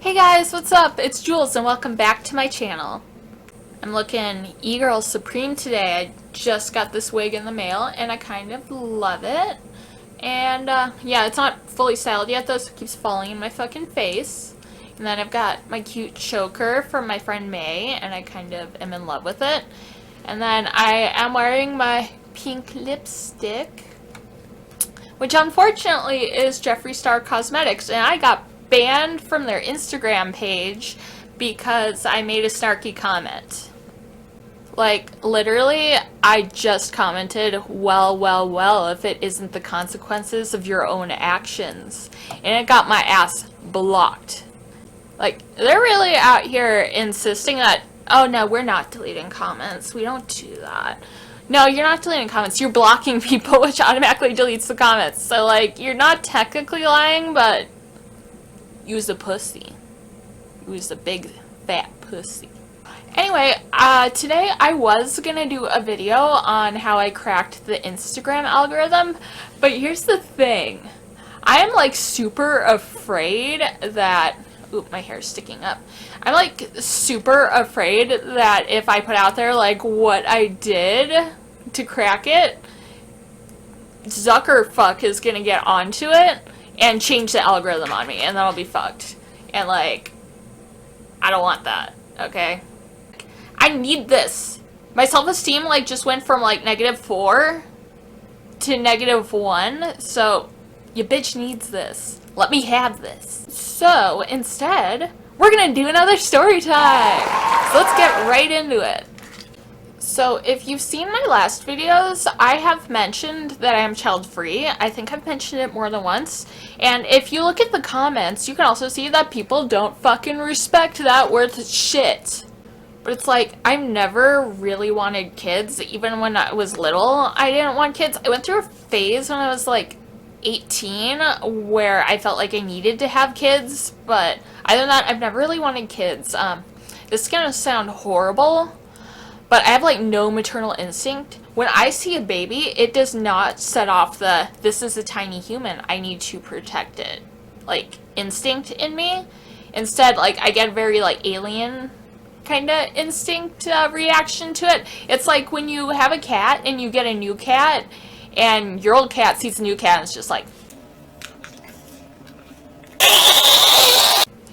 Hey guys, what's up? It's Jules and welcome back to my channel. I'm looking e-girl supreme today. I just got this wig in the mail and I kind of love it. And yeah, it's not fully styled yet though, so it keeps falling in my fucking face. And then I've got my cute choker from my friend May and I kind of am in love with it. And then I am wearing my pink lipstick, which unfortunately is Jeffree Star Cosmetics, and I got banned from their Instagram page because I made a snarky comment. Like, literally, I just commented, well, if it isn't the consequences of your own actions. And it got my ass blocked. Like, they're really out here insisting that, oh no, we're not deleting comments. We don't do that. No, you're not deleting comments. You're blocking people, which automatically deletes the comments. So, like, you're not technically lying, but use a pussy. Use a big, fat pussy. Anyway, today I was gonna do a video on how I cracked the Instagram algorithm, but here's the thing. I am, like, super afraid that... Oop, my hair's sticking up. I'm, like, super afraid that if I put out there, like, what I did to crack it, Zuckerfuck is gonna get onto it and change the algorithm on me, and then I'll be fucked. And, like, I don't want that, okay? I need this. My self-esteem, like, just went from, like, -4 to -1, so your bitch needs this. Let me have this. So, instead, we're gonna do another story time. So let's get right into it. So, if you've seen my last videos, I have mentioned that I am child-free. I think I've mentioned it more than once. And if you look at the comments, you can also see that people don't fucking respect that worth shit. But it's like, I've never really wanted kids. Even when I was little, I didn't want kids. I went through a phase when I was like 18 where I felt like I needed to have kids. But other than that, I've never really wanted kids. This is gonna sound horrible, but I have, like, no maternal instinct. When I see a baby, it does not set off the, this is a tiny human, I need to protect it, like, instinct in me. Instead, like, I get very, like, alien kind of instinct reaction to it. It's like when you have a cat and you get a new cat, and your old cat sees a new cat and it's just like...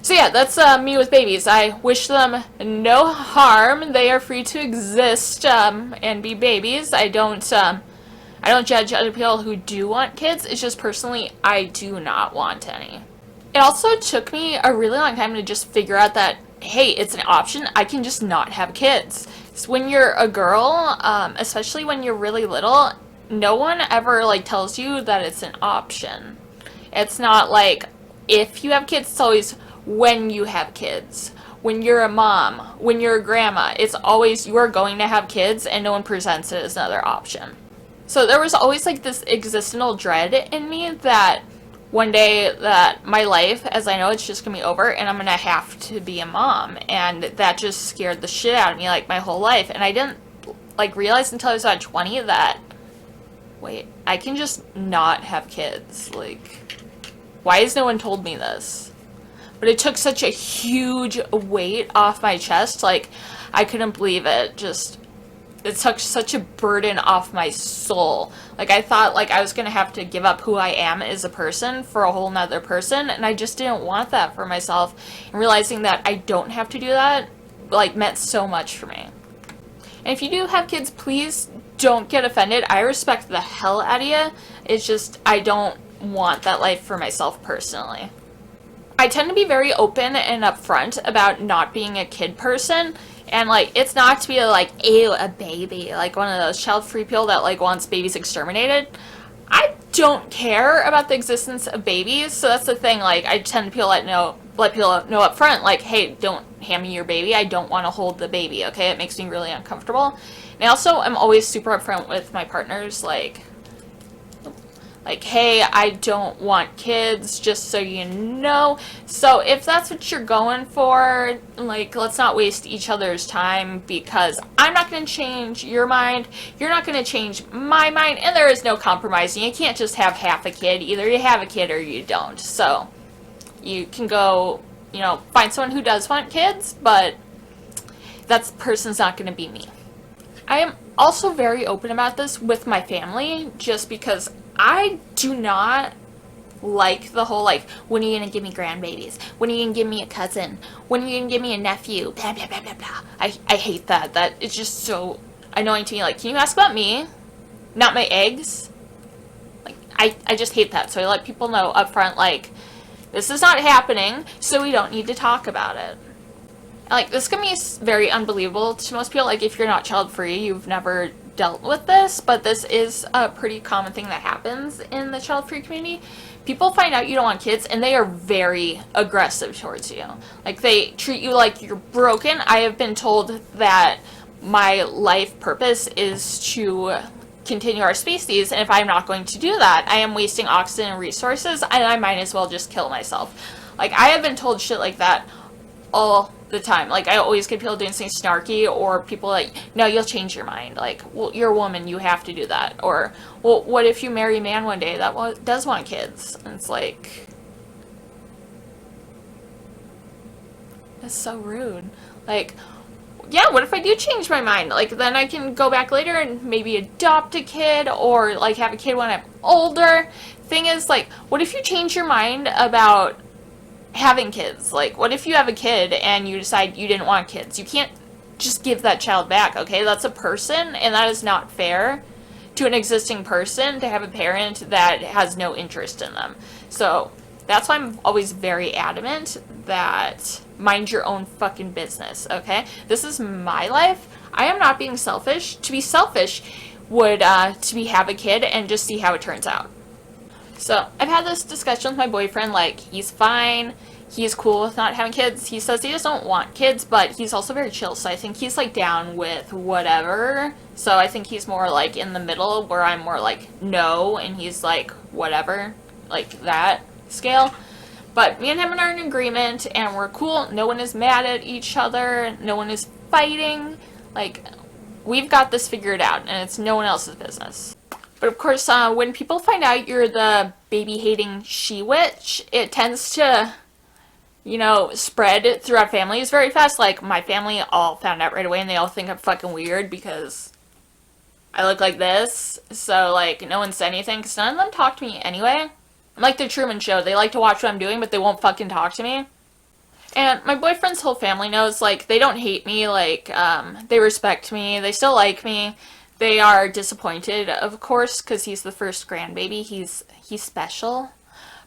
So yeah, that's me with babies. I wish them no harm. They are free to exist and be babies. I don't judge other people who do want kids. It's just personally, I do not want any. It also took me a really long time to just figure out that, hey, it's an option. I can just not have kids. So when you're a girl, especially when you're really little, no one ever, like, tells you that it's an option. It's not like if you have kids, it's always when you have kids, when you're a mom, when you're a grandma. It's always you are going to have kids, and no one presents it as another option. So there was always, like, this existential dread in me that one day that my life, as I know, it's just gonna be over and I'm gonna have to be a mom. And that just scared the shit out of me, like, my whole life. And I didn't, like, realize until I was about 20 that, wait, I can just not have kids. Like, why has no one told me this? But it took such a huge weight off my chest, like, I couldn't believe it. Just, it took such a burden off my soul. Like, I thought, like, I was gonna have to give up who I am as a person for a whole nother person, and I just didn't want that for myself. And realizing that I don't have to do that, like, meant so much for me. And if you do have kids, please don't get offended. I respect the hell out of you. It's just, I don't want that life for myself personally. I tend to be very open and upfront about not being a kid person, and, like, it's not to be like, ew, a baby, like one of those child-free people that, like, wants babies exterminated. I don't care about the existence of babies, so that's the thing. Like, I tend to let people know up front, like, hey, don't hand me your baby, I don't want to hold the baby, okay? It makes me really uncomfortable. And I also am always super upfront with my partners, like, hey, I don't want kids, just so you know. So if that's what you're going for, like, let's not waste each other's time, because I'm not going to change your mind, you're not going to change my mind, and there is no compromising. You can't just have half a kid. Either you have a kid or you don't. So you can go you know, find someone who does want kids, but that person's not going to be me. I am also very open about this with my family, just because I do not like the whole, like, when are you gonna give me grandbabies? When are you gonna give me a cousin? When are you gonna give me a nephew? Blah, blah, blah, blah, blah. I hate that. That is just so annoying to me. Like, can you ask about me? Not my eggs? Like, I just hate that. So I let people know up front, like, this is not happening, so we don't need to talk about it. Like, this can be very unbelievable to most people. Like, if you're not child-free, you've never dealt with this, but this is a pretty common thing that happens in the child-free community. People find out you don't want kids, and they are very aggressive towards you. Like, they treat you like you're broken. I have been told that my life purpose is to continue our species, and if I'm not going to do that, I am wasting oxygen and resources, and I might as well just kill myself. Like, I have been told shit like that all the time. Like, I always get people doing something snarky, or people like, no, you'll change your mind. Like, well, you're a woman, you have to do that. Or, well, what if you marry a man one day that does want kids? And it's like, that's so rude. Like, yeah, what if I do change my mind? Like, then I can go back later and maybe adopt a kid, or like have a kid when I'm older. Thing is, like, what if you change your mind about having kids? Like, what if you have a kid and you decide you didn't want kids? You can't just give that child back, okay? That's a person, and that is not fair to an existing person to have a parent that has no interest in them. So that's why I'm always very adamant that mind your own fucking business, okay? This is my life. I am not being selfish. To be selfish would to be have a kid and just see how it turns out. So, I've had this discussion with my boyfriend, like, he's fine, he's cool with not having kids. He says he doesn't want kids, but he's also very chill, so I think he's, like, down with whatever. So, I think he's more, like, in the middle, where I'm more, like, no, and he's, like, whatever, like, that scale. But me and him are in agreement, and we're cool. No one is mad at each other, no one is fighting. Like, we've got this figured out, and it's no one else's business. But of course, when people find out you're the baby-hating she-witch, it tends to, you know, spread throughout families very fast. Like, my family all found out right away, and they all think I'm fucking weird because I look like this. So, like, no one said anything, because none of them talk to me anyway. I'm like the Truman Show. They like to watch what I'm doing, but they won't fucking talk to me. And my boyfriend's whole family knows, like, they don't hate me, like, they respect me, they still like me. They are disappointed, of course, because he's the first grandbaby. He's special.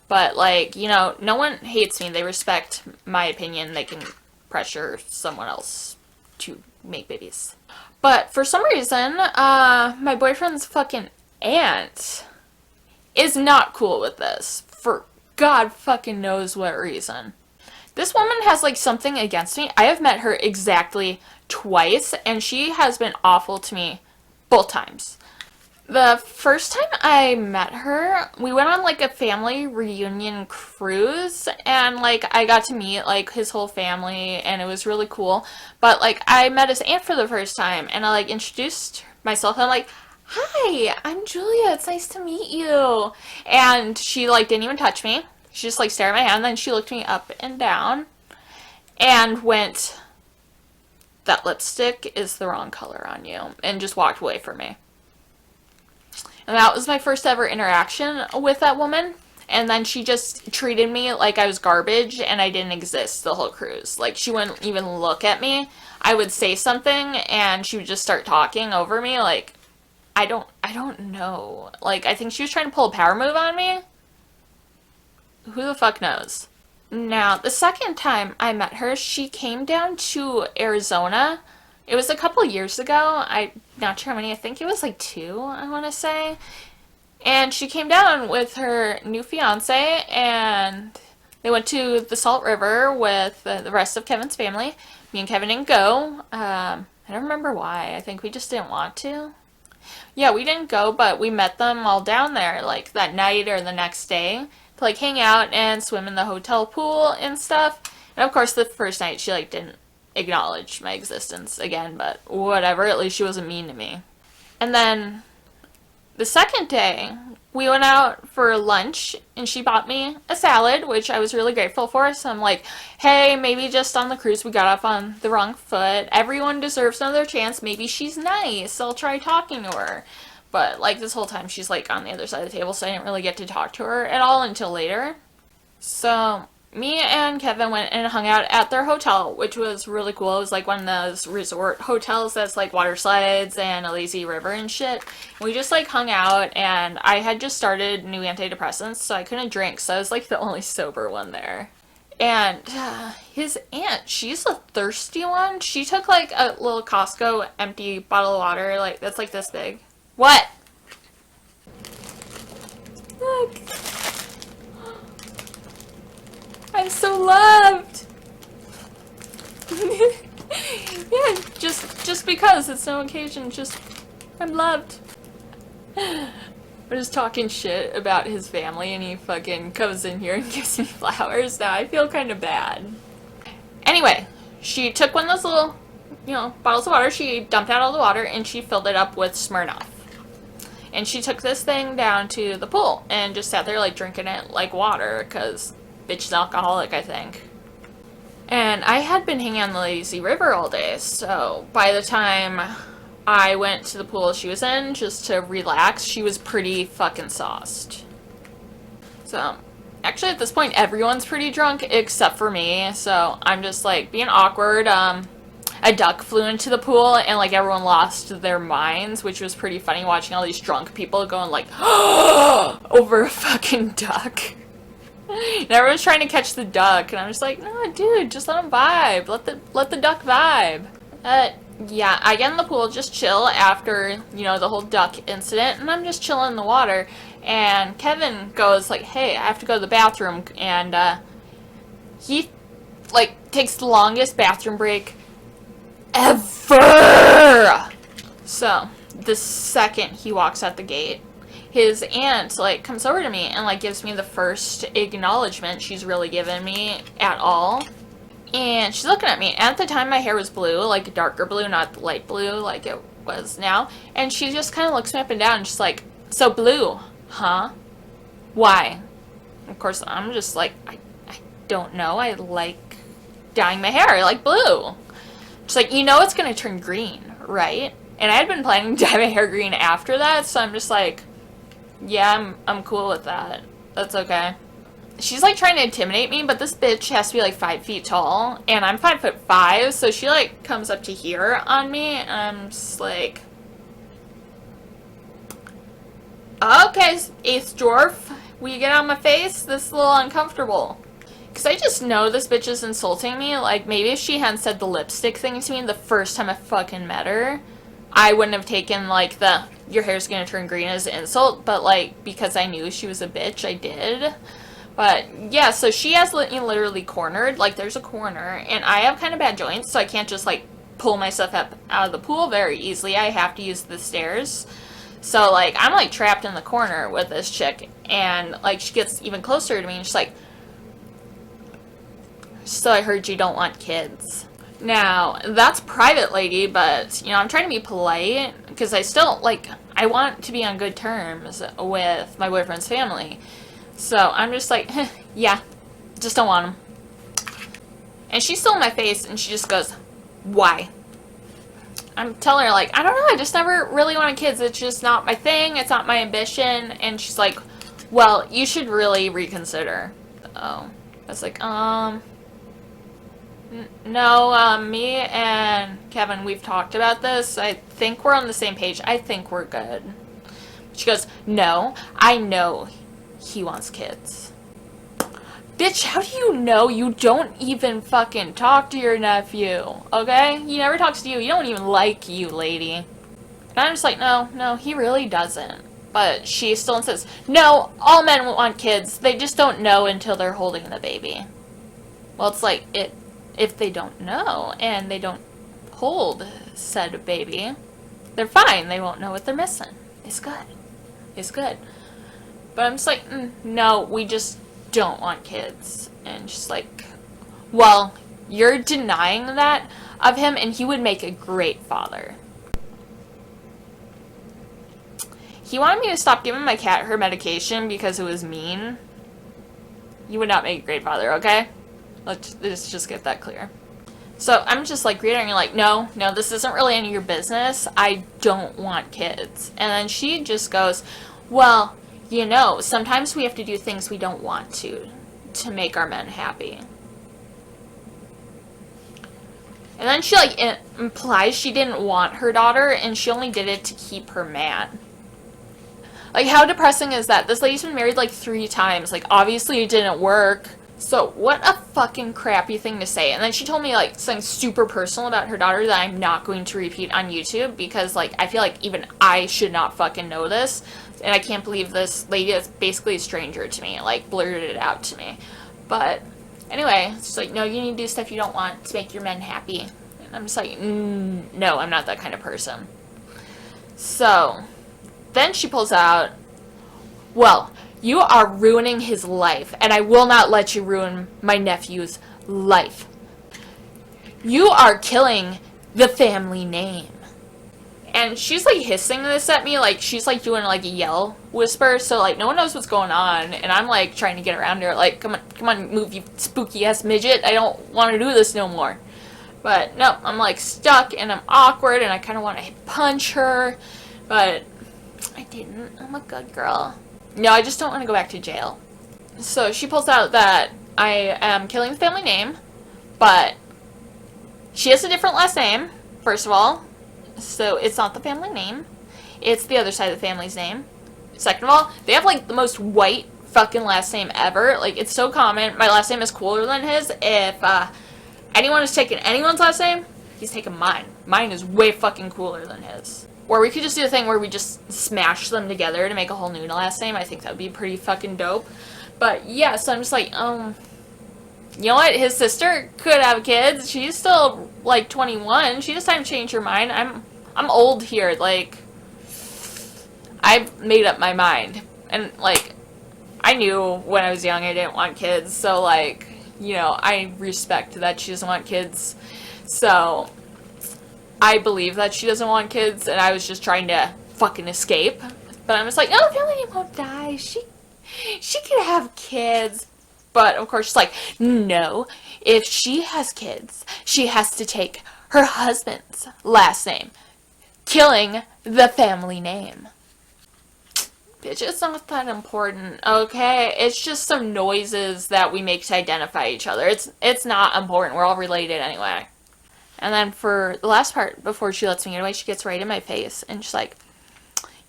But, like, you know, no one hates me. They respect my opinion. They can pressure someone else to make babies. But for some reason, my boyfriend's fucking aunt is not cool with this. For God fucking knows what reason. This woman has, like, something against me. I have met her exactly twice, and she has been awful to me both times. The first time I met her, we went on, like, a family reunion cruise, and, like, I got to meet, like, his whole family, and it was really cool. But, like, I met his aunt for the first time, and I, like, introduced myself, and I'm like, hi, I'm Julia, it's nice to meet you. And she, like, didn't even touch me. She just, like, stared at my hand, and then she looked me up and down, and went, that lipstick is the wrong color on you, and just walked away from me. And that was my first ever interaction with that woman. And then she just treated me like I was garbage and I didn't exist the whole cruise. Like, she wouldn't even look at me. I would say something and she would just start talking over me. Like, I don't know. Like, I think she was trying to pull a power move on me. Who the fuck knows? Now, the second time I met her, she came down to Arizona. It was a couple years ago. I'm not sure how many. I think it was like 2, I want to say. And she came down with her new fiance, and they went to the Salt River with the rest of Kevin's family. Me and Kevin didn't go. I don't remember why. I think we just didn't want to. Yeah, we didn't go, but we met them all down there, like, that night or the next day, to, like, hang out and swim in the hotel pool and stuff. And, of course, the first night, she, like, didn't acknowledge my existence again, but whatever, at least she wasn't mean to me. And then the second day, we went out for lunch and she bought me a salad, which I was really grateful for. So I'm like, hey, maybe just on the cruise we got off on the wrong foot. Everyone deserves another chance. Maybe she's nice. I'll try talking to her. But like this whole time she's like on the other side of the table, so I didn't really get to talk to her at all until later. So me and Kevin went and hung out at their hotel, which was really cool. It was like one of those resort hotels that's like water slides and a lazy river and shit. We just like hung out, and I had just started new antidepressants, so I couldn't drink, so I was like the only sober one there. And his aunt, she's a thirsty one. She took like a little Costco empty bottle of water, like that's like this big. What? Look. I'm so loved. Yeah, just because it's no occasion, just I'm loved. I'm just talking shit about his family and he fucking comes in here and gives me flowers. Now I feel kind of bad. Anyway, she took one of those little, bottles of water. She dumped out all the water and she filled it up with Smirnoff. And she took this thing down to the pool and just sat there like drinking it like water, because bitch is alcoholic, I think. And I had been hanging on the lazy river all day, so by the time I went to the pool she was in just to relax, she was pretty fucking sauced. So actually at this point everyone's pretty drunk except for me, so I'm just like being awkward. A duck flew into the pool and like everyone lost their minds, which was pretty funny watching all these drunk people going like over a fucking duck. And everyone's trying to catch the duck, and I'm just like, no, dude, just let him vibe. Let the duck vibe. Yeah, I get in the pool, just chill after, the whole duck incident, and I'm just chilling in the water, and Kevin goes like, hey, I have to go to the bathroom, and he like takes the longest bathroom break ever. So the second he walks out the gate, his aunt like comes over to me and like gives me the first acknowledgement she's really given me at all. And she's looking at me. At the time my hair was blue, like darker blue, not light blue like it was now. And she just kind of looks me up and down and she's like, so blue, huh? Why? Of course I'm just like, I don't know. I like dyeing my hair. I like blue. She's like, it's gonna turn green, right? And I had been planning to dye my hair green after that, so I'm just like, yeah, I'm cool with that. That's okay. She's like trying to intimidate me, but this bitch has to be like 5 feet tall, and I'm 5'5", so she like comes up to here on me, and I'm just like, okay, eighth dwarf, will you get on my face? This is a little uncomfortable. Because I just know this bitch is insulting me. Like, maybe if she hadn't said the lipstick thing to me the first time I fucking met her, I wouldn't have taken, like, the your hair's gonna turn green as an insult. But, like, because I knew she was a bitch, I did. But, yeah, so she has literally cornered. Like, there's a corner. And I have kind of bad joints, so I can't just, like, pull myself up out of the pool very easily. I have to use the stairs. So, like, I'm, like, trapped in the corner with this chick. And, like, she gets even closer to me, and she's like, so I heard you don't want kids. Now, that's private, lady, but, I'm trying to be polite, because I still, like, I want to be on good terms with my boyfriend's family. So, I'm just like, yeah, just don't want them. And she's still in my face, and she just goes, why? I'm telling her, like, I don't know, I just never really wanted kids. It's just not my thing, it's not my ambition. And she's like, well, you should really reconsider. Oh, I was like, no, me and Kevin, we've talked about this. I think we're on the same page. I think we're good. She goes, no, I know he wants kids. Bitch, how do you know? You don't even fucking talk to your nephew, okay? He never talks to you. You don't even like you, lady. And I'm just like, no, he really doesn't. But she still insists, no, all men want kids. They just don't know until they're holding the baby. Well, it's like, if they don't know and they don't hold said baby, they're fine. They won't know what they're missing. It's good. It's good. But I'm just like, no, we just don't want kids. And she's like, well, you're denying that of him, and he would make a great father. he wanted me to stop giving my cat her medication because it was mean. You would not make a great father, okay? Let's just get that clear. So I'm just like reiterating, like, no, this isn't really any of your business. I don't want kids. And then she just goes, well, you know, sometimes we have to do things we don't want to make our men happy. And then she, like, implies she didn't want her daughter, and she only did it to keep her man. Like, how depressing is that? This lady's been married, like, 3 times. Like, obviously it didn't work. So, what a fucking crappy thing to say. And then she told me, like, something super personal about her daughter that I'm not going to repeat on YouTube, because, like, I feel like even I should not fucking know this. And I can't believe this lady is basically a stranger to me, like, blurted it out to me. But anyway, it's just like, no, you need to do stuff you don't want to make your men happy. And I'm just like, no, I'm not that kind of person. So then she pulls out, well, you are ruining his life, and I will not let you ruin my nephew's life. You are killing the family name. And she's, like, hissing this at me, like, she's, like, doing, like, a yell whisper, so, like, no one knows what's going on, and I'm, like, trying to get around her, like, come on, move, you spooky-ass midget, I don't want to do this no more. But, no, I'm, like, stuck, and I'm awkward, and I kind of want to punch her, but I didn't. I'm a good girl. No, I just don't want to go back to jail. So she pulls out that I am killing the family name, but she has a different last name, first of all. So it's not the family name. It's the other side of the family's name. Second of all, they have, like, the most white fucking last name ever. Like, it's so common. My last name is cooler than his. If anyone has taken anyone's last name, he's taken mine. Mine is way fucking cooler than his. Or we could just do a thing where we just smash them together to make a whole new last name. I think that would be pretty fucking dope. But yeah, so I'm just like, you know what? His sister could have kids. She's still, like, 21. She just time to change her mind. I'm old here. Like, I've made up my mind. And, like, I knew when I was young I didn't want kids. So, like, you know, I respect that she doesn't want kids. So I believe that she doesn't want kids, and I was just trying to fucking escape. But I'm just like, no, the family name won't die. She can have kids. But, of course, she's like, no, if she has kids, she has to take her husband's last name, killing the family name. Bitch, it's not that important, okay? It's just some noises that we make to identify each other. It's not important. We're all related anyway. And then for the last part, before she lets me get away, she gets right in my face, and she's like,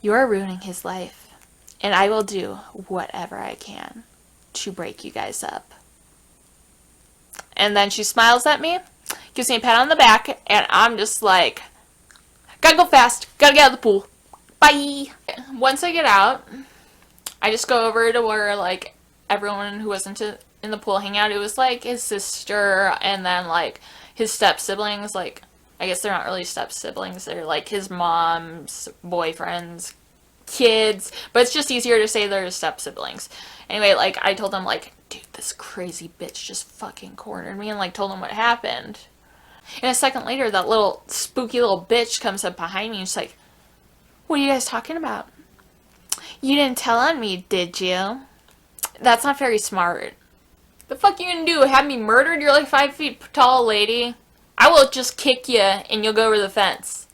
you're ruining his life, and I will do whatever I can to break you guys up. And then she smiles at me, gives me a pat on the back, and I'm just like, gotta go fast, gotta get out of the pool, bye. Once I get out, I just go over to where, like, everyone who wasn't in the pool hang out. It was like his sister, and then, like, his step siblings. Like, I guess they're not really step siblings, they're like his mom's boyfriend's kids, but it's just easier to say they're his step siblings. Anyway, like, I told them, like, dude, this crazy bitch just fucking cornered me, and, like, told them what happened. And a second later, that little spooky little bitch comes up behind me, and she's like, what are you guys talking about? You didn't tell on me, did you? That's not very smart. The fuck you gonna do? Have me murdered? You're like 5 feet tall, lady. I will just kick you, and you'll go over the fence.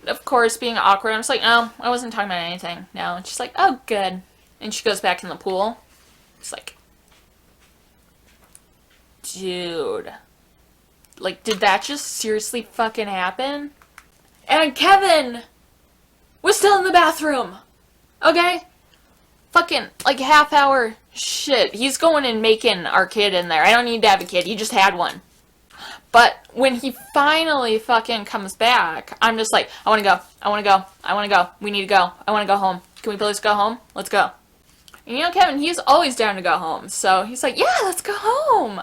Of course, being awkward, I'm just like, no, I wasn't talking about anything. No. And she's like, oh, good. And she goes back in the pool. It's like, dude. Like, did that just seriously fucking happen? And Kevin was still in the bathroom. Okay? Fucking, like, half hour shit. He's going and making our kid in there. I don't need to have a kid. He just had one. But when he finally fucking comes back, I'm just like, I want to go. I want to go. I want to go. We need to go. I want to go home. Can we please go home? Let's go. And you know, Kevin, he's always down to go home. So he's like, yeah, let's go home.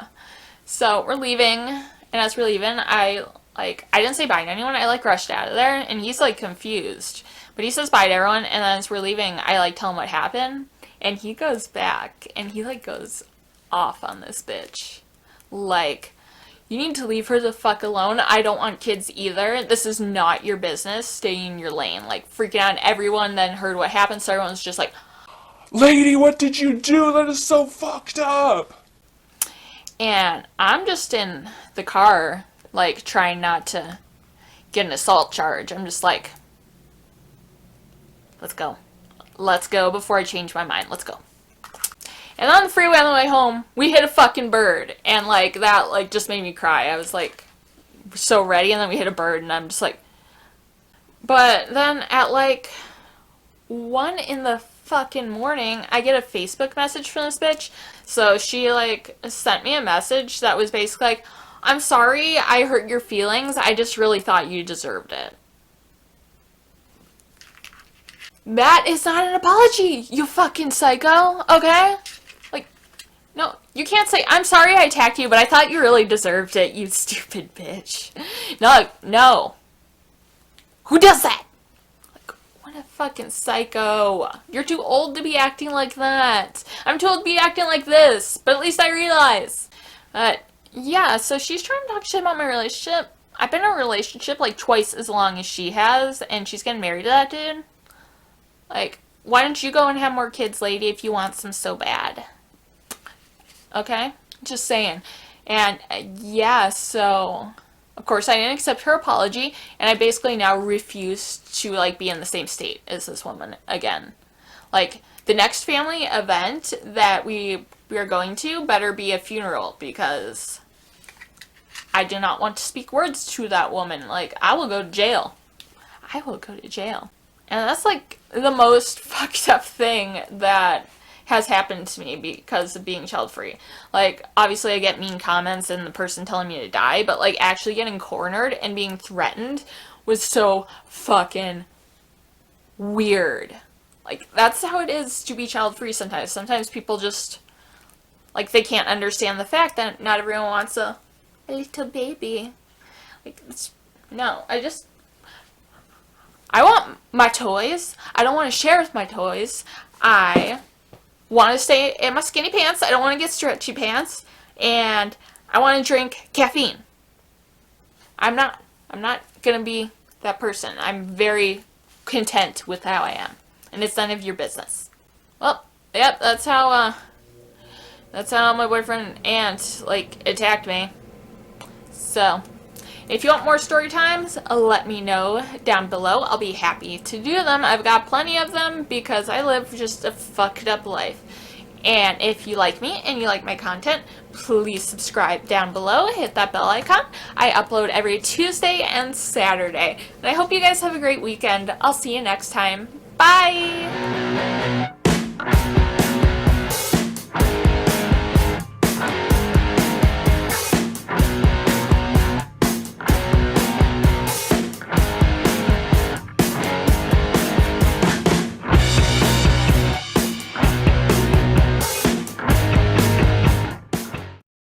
So we're leaving. And as we're leaving, I didn't say bye to anyone. I, like, rushed out of there. And he's, like, confused. But he says bye to everyone. And then as we're leaving, I, like, tell him what happened. And he goes back. And he, like, goes off on this bitch. Like, You need to leave her the fuck alone. I don't want kids either. This is not your business. Stay in your lane. Like, freaking out on everyone, then heard what happened, so everyone's just like, Lady, what did you do? That is so fucked up. and I'm just in the car, like, trying not to get an assault charge. I'm just like, let's go. Let's go before I change my mind. Let's go. And on the freeway on the way home, we hit a fucking bird. And, like, that, like, just made me cry. I was, like, so ready, and then we hit a bird, and I'm just like... But then at, like, 1 in the fucking morning, I get a Facebook message from this bitch. So she, like, sent me a message that was basically like, I'm sorry I hurt your feelings. I just really thought you deserved it. That is not an apology, you fucking psycho, okay? Like, no, you can't say, I'm sorry I attacked you, but I thought you really deserved it, you stupid bitch. No. Who does that? Like, what a fucking psycho. You're too old to be acting like that. I'm too old to be acting like this, but at least I realize. But, yeah, so she's trying to talk shit about my relationship. I've been in a relationship, like, twice as long as she has, and she's getting married to that dude. Like, why don't you go and have more kids, lady, if you want some so bad? Okay? Just saying. And, yeah, so, of course, I didn't accept her apology, and I basically now refuse to, like, be in the same state as this woman again. Like, the next family event that we are going to better be a funeral, because I do not want to speak words to that woman. Like, I will go to jail. I will go to jail. And that's, like, the most fucked up thing that has happened to me because of being child-free. Like, obviously I get mean comments and the person telling me to die, but, like, actually getting cornered and being threatened was so fucking weird. Like, that's how it is to be child-free sometimes. Sometimes people just, like, they can't understand the fact that not everyone wants a little baby. Like, no, I want my toys. I don't want to share with my toys. I want to stay in my skinny pants. I don't want to get stretchy pants. And I want to drink caffeine. I'm not going to be that person. I'm very content with how I am. And it's none of your business. Well, yep, that's how my boyfriend aunt, like, attacked me. So... if you want more story times, let me know down below. I'll be happy to do them. I've got plenty of them because I live just a fucked up life. And if you like me and you like my content, please subscribe down below. Hit that bell icon. I upload every Tuesday and Saturday. And I hope you guys have a great weekend. I'll see you next time. Bye!